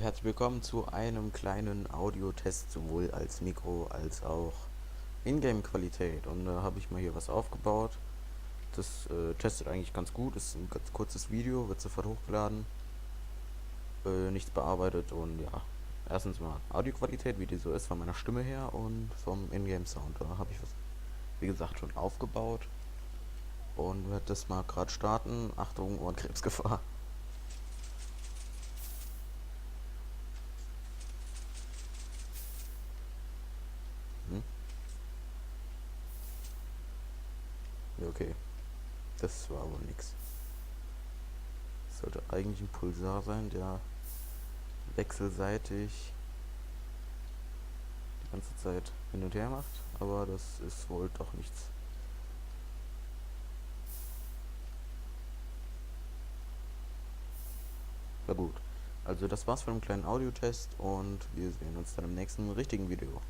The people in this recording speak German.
herzlich willkommen zu einem kleinen Audiotest, sowohl als Mikro als auch Ingame-Qualität. Und da habe ich mal hier was aufgebaut. Das testet eigentlich ganz gut, ist ein ganz kurzes Video, wird sofort hochgeladen, nichts bearbeitet und ja. Erstens mal Audioqualität, wie die so ist, von meiner Stimme her und vom Ingame-Sound. Da habe ich was, wie gesagt, schon aufgebaut und werde das mal gerade starten. Achtung, Ohrenkrebsgefahr. Hm? Ja, okay, das war wohl nix. Sollte eigentlich ein Pulsar sein, der wechselseitig die ganze Zeit hin und her macht, aber das ist wohl doch nichts. Na gut, also das war's von einem kleinen Audiotest und wir sehen uns dann im nächsten richtigen Video.